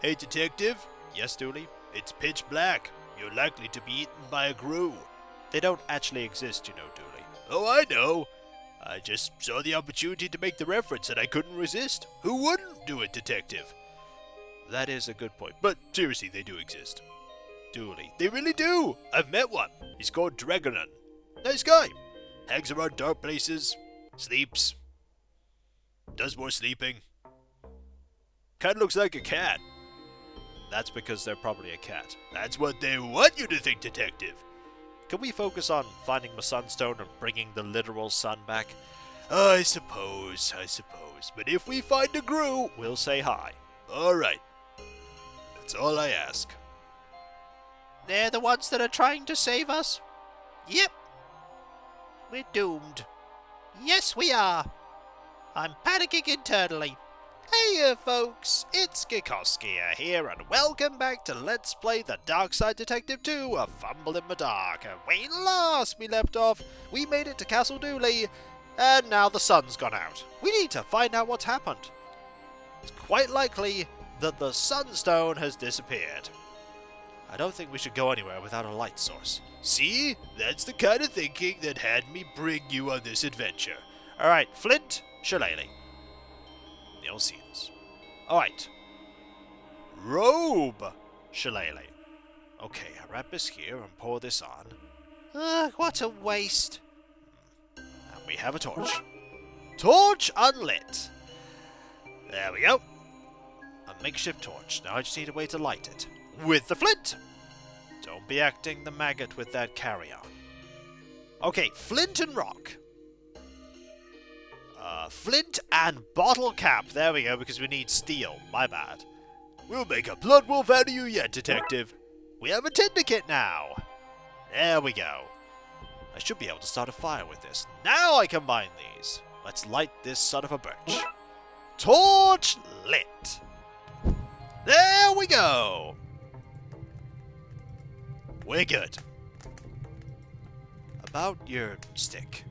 Hey, detective. Yes, Dooley? It's pitch black. You're likely to be eaten by a grue. They don't actually exist, you know, Dooley. Oh, I know. I just saw the opportunity to make the reference and I couldn't resist. Who wouldn't do it, detective? That is a good point. But seriously, they do exist. Dooley. They really do. I've met one. He's called Dragonon. Nice guy. Hangs around dark places. Sleeps. Does more sleeping. Kinda looks like a cat. That's because they're probably a cat. That's what they want you to think, detective. Can we focus on finding the sunstone and bringing the literal sun back? I suppose. But if we find a grue, we'll say hi. Alright. That's all I ask. They're the ones that are trying to save us? Yep. We're doomed. Yes, we are. I'm panicking internally. Hey folks, it's Kikoskia here, and welcome back to Let's Play the Darkside Detective 2, A Fumble in the Dark. And when last we left off, we made it to Castle Dooley, and now the sun's gone out. We need to find out what's happened. It's quite likely that the sunstone has disappeared. I don't think we should go anywhere without a light source. See? That's the kind of thinking that had me bring you on this adventure. Alright, Flint, Shillelagh. You'll see us. Alright. Robe, Shillelagh. Okay, I wrap this here and pour this on. Ugh, what a waste. And we have a torch. Torch unlit. There we go. A makeshift torch. Now I just need a way to light it. With the flint. Don't be acting the maggot with that carry-on. Okay, flint and rock. Flint and bottle cap. There we go, because we need steel. My bad. We'll make a blood wolf out of you yet, detective. We have a tinder kit now. There we go. I should be able to start a fire with this. Now I combine these. Let's light this son of a bitch. Torch lit. There we go. We're good. About your stick.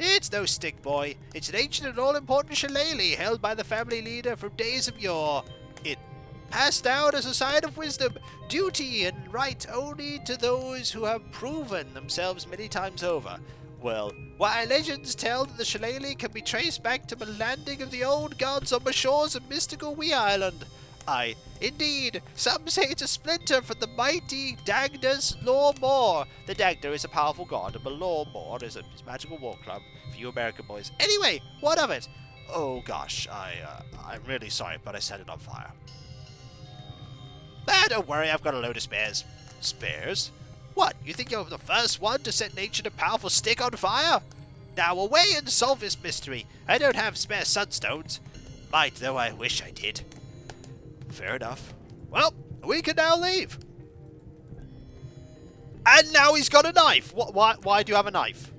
It's no stick, boy. It's an ancient and all-important shillelagh held by the family leader from days of yore. It passed down as a sign of wisdom, duty, and right only to those who have proven themselves many times over. Well, while legends tell that the shillelagh can be traced back to the landing of the old gods on the shores of mystical Wee Island. Aye, indeed, some say it's a splinter from the mighty Dagda's Law Moor. The Dagda is a powerful god, and the Law Moor is a magical war club for you American boys. Anyway, what of it? Oh gosh, I'm really sorry, but I set it on fire. Ah, don't worry, I've got a load of spares. Spares? What, you think you're the first one to set an ancient and powerful stick on fire? Now away and solve this mystery. I don't have spare sunstones. Might, though I wish I did. Fair enough. Well, we can now leave. And now he's got a knife. Why do you have a knife?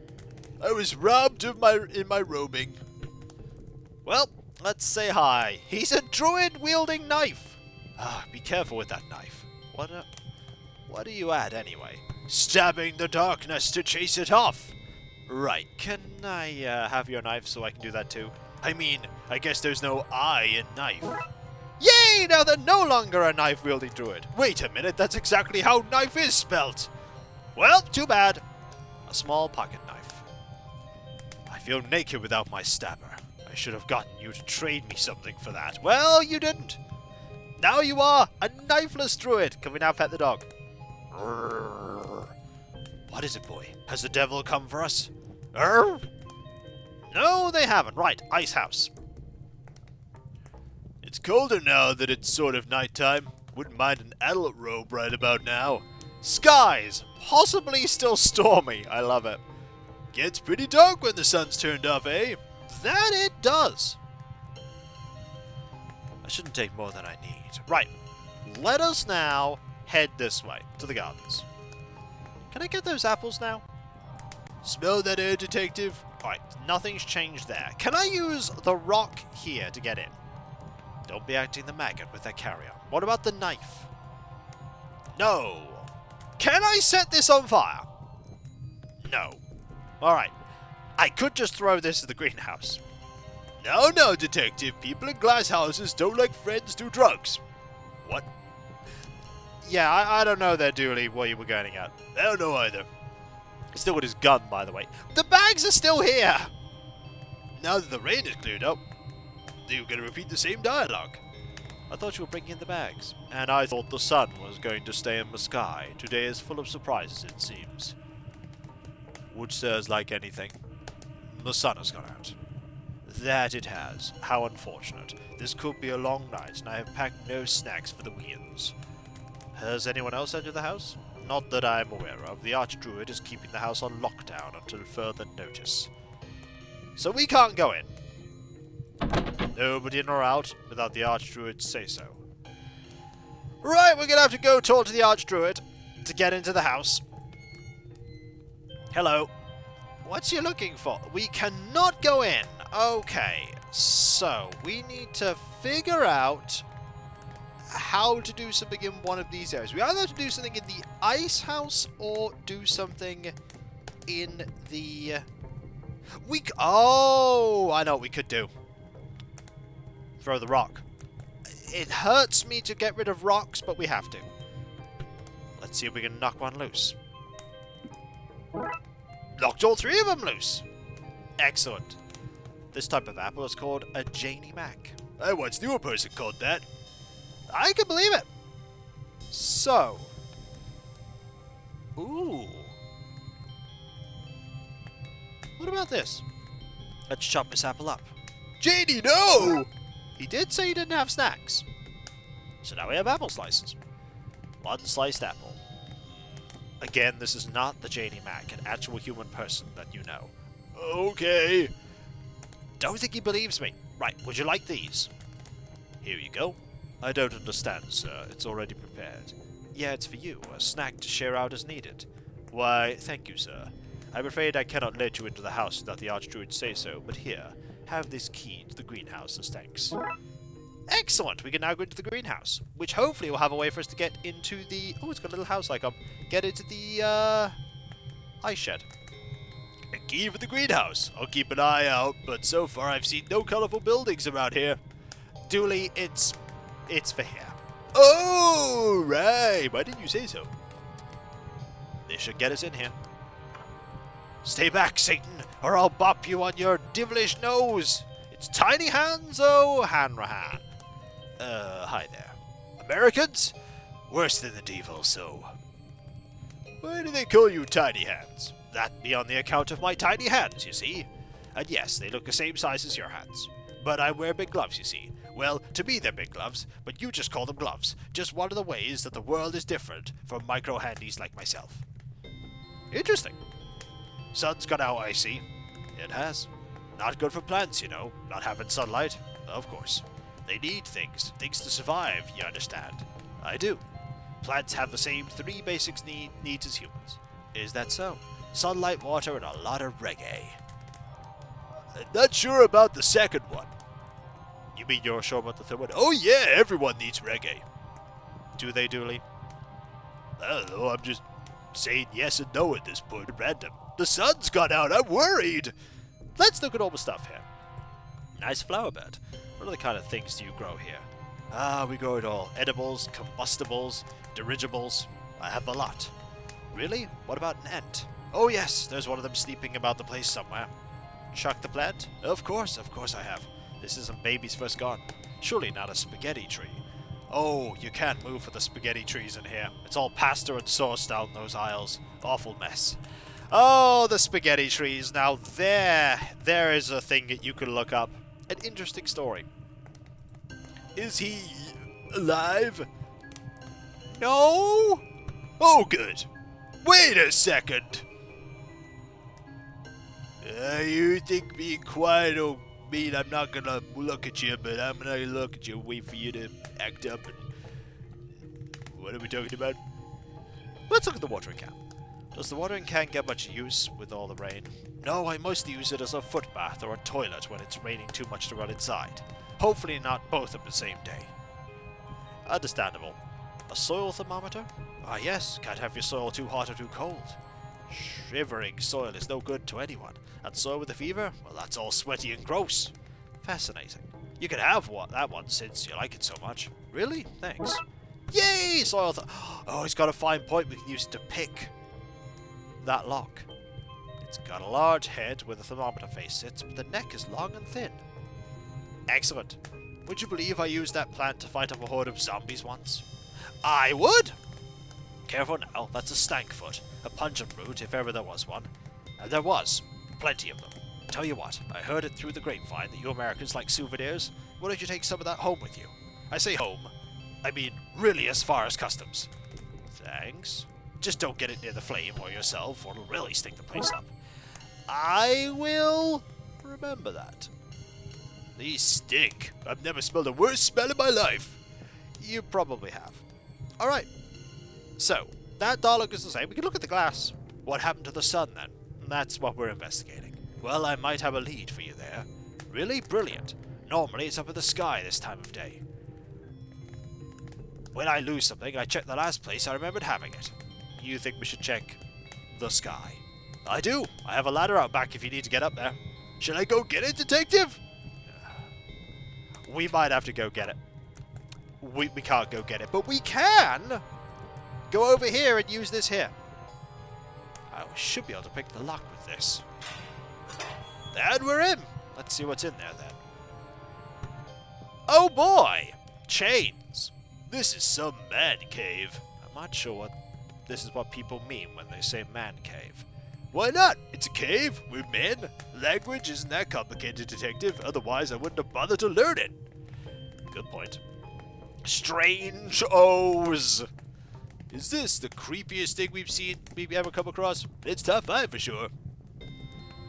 I was robbed of in my robing. Well, let's say hi. He's a druid wielding knife. Ah, be careful with that knife. What are you at anyway? Stabbing the darkness to chase it off. Right, can I have your knife so I can do that too? I mean, I guess there's no I in knife. Yay! Now they're no longer a knife-wielding druid. Wait a minute, that's exactly how knife is spelt. Well, too bad. A small pocket knife. I feel naked without my stabber. I should have gotten you to trade me something for that. Well, you didn't. Now you are a knifeless druid. Can we now pet the dog? What is it, boy? Has the devil come for us? No, they haven't. Right, ice house. It's colder now that it's sort of nighttime. Wouldn't mind an adult robe right about now. Skies, possibly still stormy. I love it. Gets pretty dark when the sun's turned off, eh? That it does. I shouldn't take more than I need. Right, let us now head this way, to the gardens. Can I get those apples now? Smell that air, detective? Alright, nothing's changed there. Can I use the rock here to get in? Don't be acting the maggot with that carry-on. What about the knife? No. Can I set this on fire? No. Alright. I could just throw this in the greenhouse. No, detective. People in glass houses don't like friends do drugs. What? Yeah, I don't know there, Dooley, what you were getting at. I don't know either. He's still with his gun, by the way. The bags are still here! Now that the rain is cleared up, you're going to repeat the same dialogue. I thought you were bringing in the bags. And I thought the sun was going to stay in the sky. Today is full of surprises, it seems. Would sirs like anything? The sun has gone out. That it has. How unfortunate. This could be a long night, and I have packed no snacks for the weans. Has anyone else entered the house? Not that I am aware of. The archdruid is keeping the house on lockdown until further notice. So we can't go in. Nobody in or out without the archdruid say so. Right, we're gonna have to go talk to the archdruid to get into the house. Hello. What's you looking for? We cannot go in. Okay, so we need to figure out how to do something in one of these areas. We either have to do something in the ice house or do something in the... Oh, I know what we could do. Throw the rock. It hurts me to get rid of rocks, but we have to. Let's see if we can knock one loose. Knocked all three of them loose. Excellent. This type of apple is called a Janie Mac. I once knew a person called that. I can believe it. So. Ooh. What about this? Let's chop this apple up. Janie, no! He did say he didn't have snacks. So now we have apple slices. One sliced apple. Again, this is not the Janie Mac, an actual human person that you know. Okay. Don't think he believes me. Right, would you like these? Here you go. I don't understand, sir. It's already prepared. Yeah, it's for you. A snack to share out as needed. Why, thank you, sir. I'm afraid I cannot let you into the house without the archdruid say so, but here, have this key to the greenhouse as thanks. Excellent! We can now go into the greenhouse, which hopefully will have a way for us to get into the... Oh, it's got a little house icon. Get into the, ice shed. A key for the greenhouse. I'll keep an eye out, but so far I've seen no colorful buildings around here. Dooley, it's for here. Oh, right. Why didn't you say so? This should get us in here. Stay back, Satan, or I'll bop you on your devilish nose. It's Tiny Hands, oh, Hanrahan. Hi there. Americans? Worse than the devil, so. Why do they call you Tiny Hands? That be on the account of my tiny hands, you see. And yes, they look the same size as your hands. But I wear big gloves, you see. Well, to me they're big gloves, but you just call them gloves. Just one of the ways that the world is different from micro-handies like myself. Interesting. Sun's gone out, I see. It has. Not good for plants, you know, not having sunlight. Of course. They need things to survive, you understand. I do. Plants have the same three basic needs as humans. Is that so? Sunlight, water, and a lot of reggae. I'm not sure about the second one. You mean you're sure about the third one? Oh yeah, everyone needs reggae. Do they, Dooley? I don't know, I'm just saying yes and no at this point, random. The sun's gone out, I'm worried! Let's look at all the stuff here. Nice flower bed. What other kind of things do you grow here? We grow it all. Edibles, combustibles, dirigibles. I have a lot. Really? What about an ant? Oh yes, there's one of them sleeping about the place somewhere. Chuck the plant? Of course I have. This isn't baby's first garden. Surely not a spaghetti tree. Oh, you can't move for the spaghetti trees in here. It's all pasta and sauce down those aisles. Awful mess. Oh, the spaghetti trees. Now there is a thing that you can look up. An interesting story. Is he alive? No? Oh, good. Wait a second. You think being quiet will mean I'm not gonna look at you, but I'm gonna look at you and wait for you to act up and... What are we talking about? Let's look at the watering can. Does the watering can get much use with all the rain? No, I mostly use it as a foot bath or a toilet when it's raining too much to run inside. Hopefully not both on the same day. Understandable. A soil thermometer? Ah yes, can't have your soil too hot or too cold. Shivering soil is no good to anyone. And soil with a fever? Well, that's all sweaty and gross. Fascinating. You can have that one since you like it so much. Really? Thanks. Yay! Soil Oh, it's got a fine point. We can use it to pick that lock. It's got a large head where the thermometer face sits, but the neck is long and thin. Excellent. Would you believe I used that plant to fight off a horde of zombies once? I would! Careful now, that's a stankfoot, a pungent root if ever there was one. And there was. Plenty of them. Tell you what, I heard it through the grapevine that you Americans like souvenirs. Why don't you take some of that home with you? I say home. I mean, really as far as customs. Thanks. Just don't get it near the flame or yourself, or it'll really stink the place up. I will remember that. These stink. I've never smelled a worse smell in my life. You probably have. Alright. So, that dollar is the same. We can look at the glass. What happened to the sun, then? That's what we're investigating. Well, I might have a lead for you there. Really brilliant. Normally, it's up in the sky this time of day. When I lose something, I check the last place I remembered having it. You think we should check the sky? I do. I have a ladder out back if you need to get up there. Should I go get it, detective? We might have to go get it. We can't go get it, but we can go over here and use this here. I should be able to pick the lock with this. And we're in. Let's see what's in there then. Oh boy! Chains. This is some man cave. I'm not sure what this is what people mean when they say man cave. Why not? It's a cave. We're men. Language isn't that complicated, detective. Otherwise, I wouldn't have bothered to learn it. Good point. Strange O's. Is this the creepiest thing we've ever come across? It's top 5 for sure.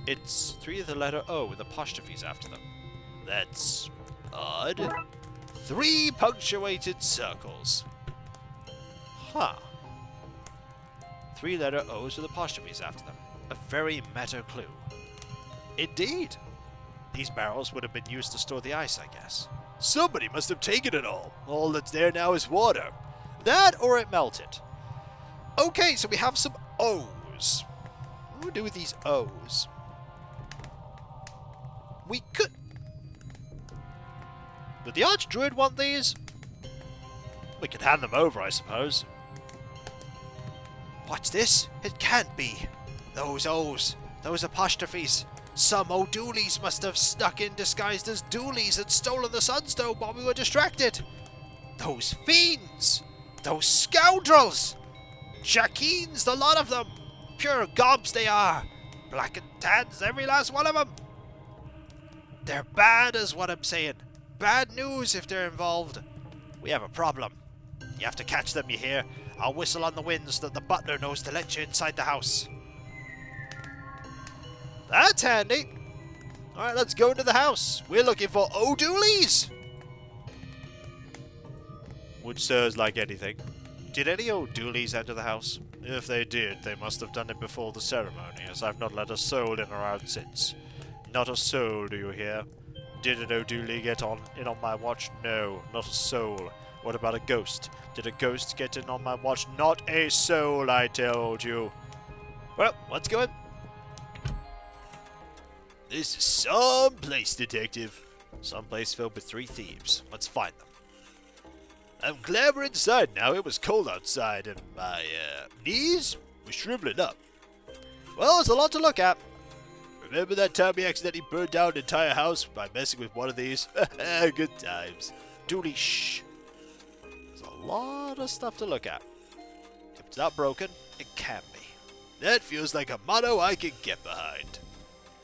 It's 3 of the letter O with apostrophes after them. That's odd. 3 punctuated circles. Huh. 3 letter O's with apostrophes after them. A very meta clue. Indeed. These barrels would have been used to store the ice, I guess. Somebody must have taken it all. All that's there now is water. That or it melted. Okay, so we have some O's. What do we do with these O's? We could... Would the Archdruid want these? We could hand them over, I suppose. What's this? It can't be. Those O's. Those apostrophes. Some O'Dooleys must have snuck in disguised as Dooleys and stolen the Sunstone while we were distracted. Those fiends! Those scoundrels! Jackines, the lot of them! Pure gobs they are! Black and tans, every last one of them! They're bad is what I'm saying. Bad news if they're involved. We have a problem. You have to catch them, you hear? I'll whistle on the wind so that the butler knows to let you inside the house. That's handy. Alright, let's go into the house. We're looking for O'Dooleys. Would sirs like anything? Did any O'Dooleys enter the house? If they did, they must have done it before the ceremony, as I've not let a soul in or out since. Not a soul, do you hear? Did an O'Dooley get in on my watch? No, not a soul. What about a ghost? Did a ghost get in on my watch? Not a soul, I told you. Well, let's go in. This is some place, detective. Some place filled with 3 thieves. Let's find them. I'm glad we're inside now. It was cold outside and my knees were shriveling up. Well, there's a lot to look at. Remember that time we accidentally burned down an entire house by messing with one of these? Good times. Dooley, shh. There's a lot of stuff to look at. If it's not broken, it can be. That feels like a motto I can get behind.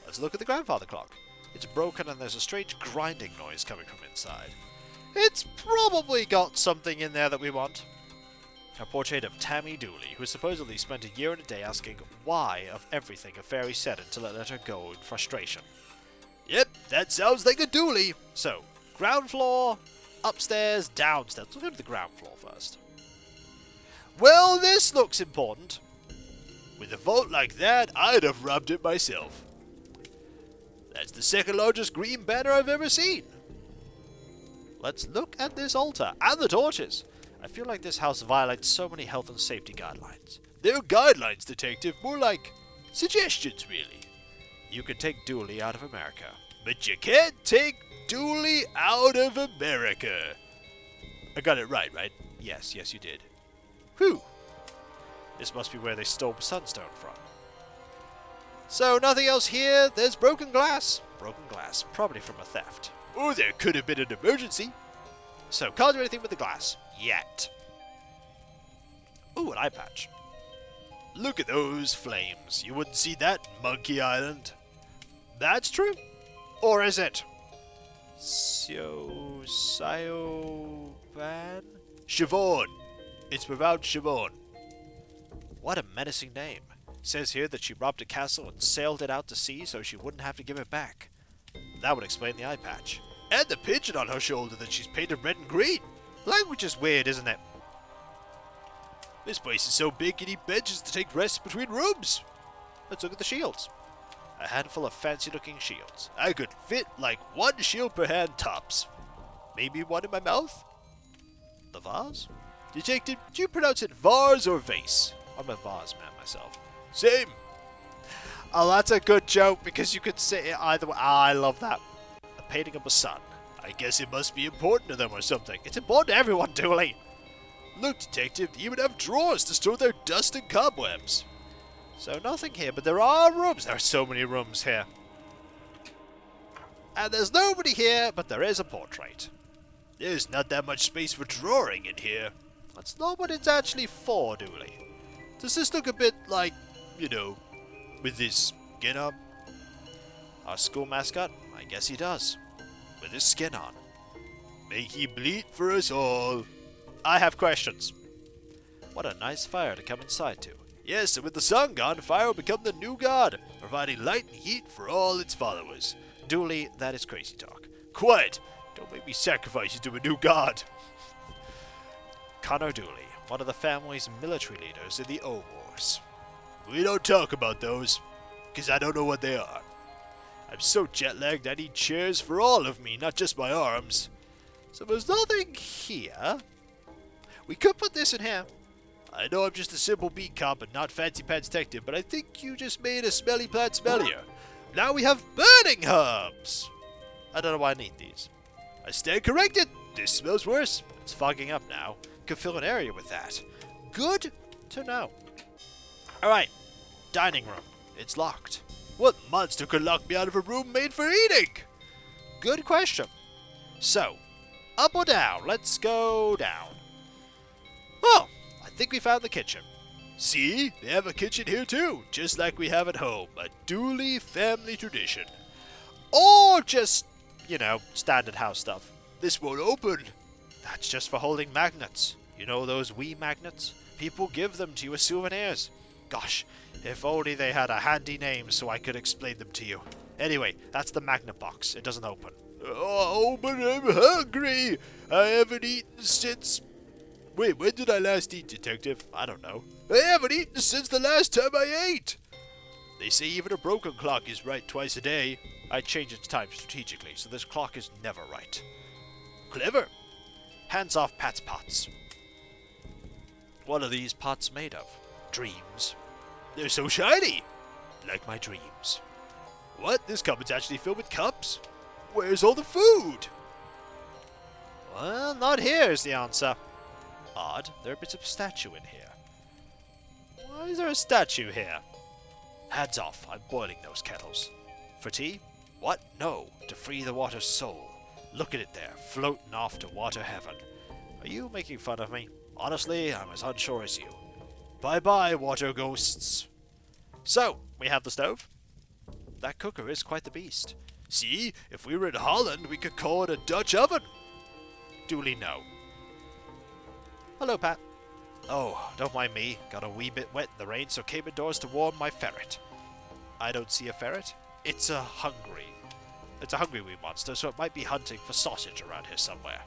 Let's look at the grandfather clock. It's broken and there's a strange grinding noise coming from inside. It's probably got something in there that we want. A portrait of Tammy Dooley, who supposedly spent a year and a day asking why of everything a fairy said until it let her go in frustration. Yep, that sounds like a Dooley. So, ground floor, upstairs, downstairs. Let's go to the ground floor first. Well, this looks important. With a vault like that, I'd have robbed it myself. That's the second largest green banner I've ever seen. Let's look at this altar and the torches. I feel like this house violates so many health and safety guidelines. They're guidelines, detective. More like suggestions, really. You can take Dooley out of America. But you can't take Dooley out of America. I got it right, right? Yes, you did. Whew. This must be where they stole the sunstone from. So, nothing else here. There's broken glass. Broken glass. Probably from a theft. Or there could have been an emergency. So, can't do anything with the glass. Yet. Ooh, an eye patch. Look at those flames. You wouldn't see that in Monkey Island. That's true. Or is it? Sioban? Siobhan. It's without Siobhan. What a menacing name. Says here that she robbed a castle and sailed it out to sea so she wouldn't have to give it back. That would explain the eye patch. And the pigeon on her shoulder that she's painted red and green. Language is weird, isn't it? This place is so big you need benches to take rests between rooms. Let's look at the shields. A handful of fancy-looking shields. I could fit like one shield per hand tops. Maybe one in my mouth? The vase? Detective, do you pronounce it vase or vase? I'm a vase man myself. Same. Oh, that's a good joke because you could say it either way. Ah, I love that. A painting of a sun. I guess it must be important to them or something. It's important to everyone, Dooley. Look, Detective, they even have drawers to store their dust and cobwebs. So nothing here, but there are rooms. There are so many rooms here. And there's nobody here, but there is a portrait. There's not that much space for drawing in here. That's not what it's actually for, Dooley. Does this look a bit like, you know, with his skin on? Our school mascot? I guess he does. With his skin on. May he bleed for us all. I have questions. What a nice fire to come inside to. Yes, and with the sun gone, fire will become the new god, providing light and heat for all its followers. Dooley, that is crazy talk. Quiet! Don't make me sacrifice you to a new god. Connor Dooley, one of the family's military leaders in the O-Wars. We don't talk about those, because I don't know what they are. I'm so jet-lagged I need chairs for all of me, not just my arms. So there's nothing here. We could put this in here. I know I'm just a simple beat cop and not fancy pants detective, but I think you just made a smelly plant smellier. Now we have burning herbs. I don't know why I need these. I stand corrected. This smells worse. It's fogging up now. Could fill an area with that. Good to know. Alright. Dining room. It's locked. What monster could lock me out of a room made for eating? Good question. So, up or down? Let's go down. Oh, I think we found the kitchen. See? They have a kitchen here too, just like we have at home. A Dooley family tradition. Or just, you know, standard house stuff. This won't open. That's just for holding magnets. You know those Wii magnets? People give them to you as souvenirs. Gosh, if only they had a handy name so I could explain them to you. Anyway, that's the magnet box. It doesn't open. Oh, but I'm hungry. I haven't eaten since... Wait, when did I last eat, Detective? I don't know. I haven't eaten since the last time I ate. They say even a broken clock is right twice a day. I change its time strategically, so this clock is never right. Clever. Hands off Pat's pots. What are these pots made of? Dreams. They're so shiny. Like my dreams. What? This cupboard's actually filled with cups? Where's all the food? Well, not here is the answer. Odd, there are bits of statue in here. Why is there a statue here? Hands off, I'm boiling those kettles. For tea? What? No, to free the water's soul. Look at it there, floating off to water heaven. Are you making fun of me? Honestly, I'm as unsure as you. Bye-bye, water ghosts. So, we have the stove. That cooker is quite the beast. See, if we were in Holland, we could call it a Dutch oven. Dooley, no. Hello, Pat. Oh, don't mind me. Got a wee bit wet in the rain, so came indoors to warm my ferret. I don't see a ferret. It's a hungry wee monster, so it might be hunting for sausage around here somewhere.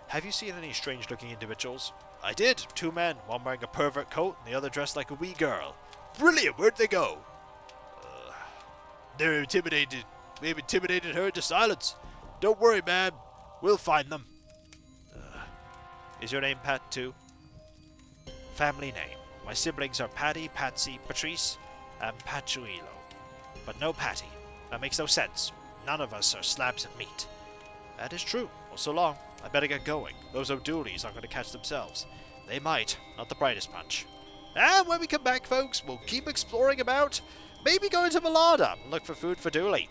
Have you seen any strange-looking individuals? I did. 2 men, one wearing a pervert coat and the other dressed like a wee girl. Brilliant! Where'd they go? They're intimidated. We've intimidated her into silence. Don't worry, man. We'll find them. Is your name Pat, too? Family name. My siblings are Patty, Patsy, Patrice, and Pachuilo. But no Patty. That makes no sense. None of us are slabs of meat. That is true. Well, so long. I better get going. Those O'Dooleys aren't going to catch themselves. they might. Not the brightest bunch. And when we come back, folks, we'll keep exploring about, maybe going to Malada and look for food for Dooley.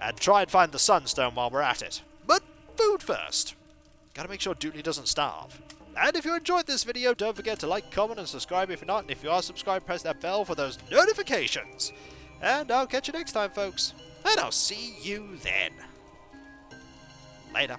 And try and find the Sunstone while we're at it. But food first. Gotta make sure Dooley doesn't starve. And if you enjoyed this video, don't forget to like, comment, and subscribe if you're not. And if you are subscribed, press that bell for those notifications. And I'll catch you next time, folks. And I'll see you then. Later.